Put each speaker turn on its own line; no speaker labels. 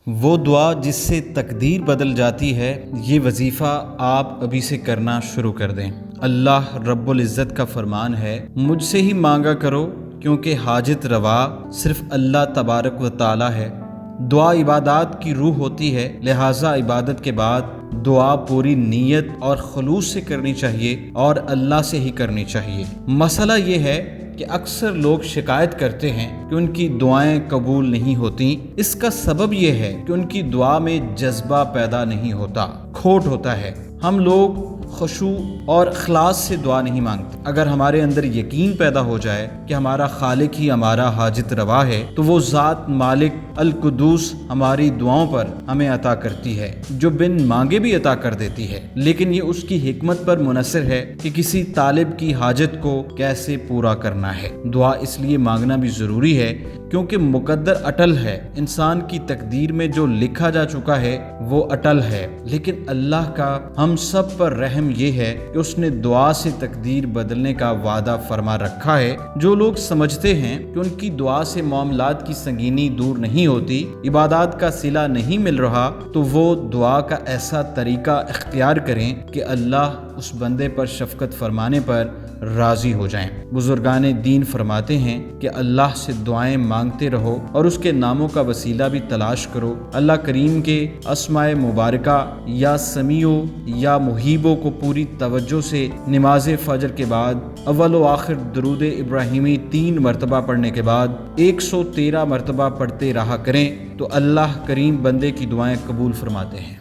وہ دعا جس سے تقدیر بدل جاتی ہے، یہ وظیفہ آپ ابھی سے کرنا شروع کر دیں۔ اللہ رب العزت کا فرمان ہے، مجھ سے ہی مانگا کرو کیونکہ حاجت روا صرف اللہ تبارک و تعالی ہے۔ دعا عبادات کی روح ہوتی ہے، لہٰذا عبادت کے بعد دعا پوری نیت اور خلوص سے کرنی چاہیے اور اللہ سے ہی کرنی چاہیے۔ مسئلہ یہ ہے کہ اکثر لوگ شکایت کرتے ہیں کہ ان کی دعائیں قبول نہیں ہوتی۔ اس کا سبب یہ ہے کہ ان کی دعا میں جذبہ پیدا نہیں ہوتا، کھوٹ ہوتا ہے۔ ہم لوگ خشوع اور اخلاص سے دعا نہیں مانگتے۔ اگر ہمارے اندر یقین پیدا ہو جائے کہ ہمارا خالق ہی ہمارا حاجت روا ہے، تو وہ ذات مالک القدوس ہماری دعاؤں پر ہمیں عطا کرتی ہے، جو بن مانگے بھی عطا کر دیتی ہے۔ لیکن یہ اس کی حکمت پر منحصر ہے کہ کسی طالب کی حاجت کو کیسے پورا کرنا ہے۔ دعا اس لیے مانگنا بھی ضروری ہے کیونکہ مقدر اٹل ہے۔ انسان کی تقدیر میں جو لکھا جا چکا ہے وہ اٹل ہے، لیکن اللہ کا ہم سب پر رحم یہ ہے کہ اس نے دعا سے تقدیر بدلنے کا وعدہ فرما رکھا ہے۔ جو لوگ سمجھتے ہیں کہ ان کی دعا سے معاملات کی سنگینی دور نہیں ہوتی، عبادات کا صلہ نہیں مل رہا، تو وہ دعا کا ایسا طریقہ اختیار کریں کہ اللہ اس بندے پر شفقت فرمانے پر راضی ہو جائیں۔ بزرگان دین فرماتے ہیں کہ اللہ سے دعائیں مانگتے رہو اور اس کے ناموں کا وسیلہ بھی تلاش کرو۔ اللہ کریم کے اسماء مبارکہ یا سمیع یا محیبوں کو پوری توجہ سے نماز فجر کے بعد اول و آخر درود ابراہیمی 3 مرتبہ پڑھنے کے بعد 113 مرتبہ پڑھتے رہا کریں تو اللہ کریم بندے کی دعائیں قبول فرماتے ہیں۔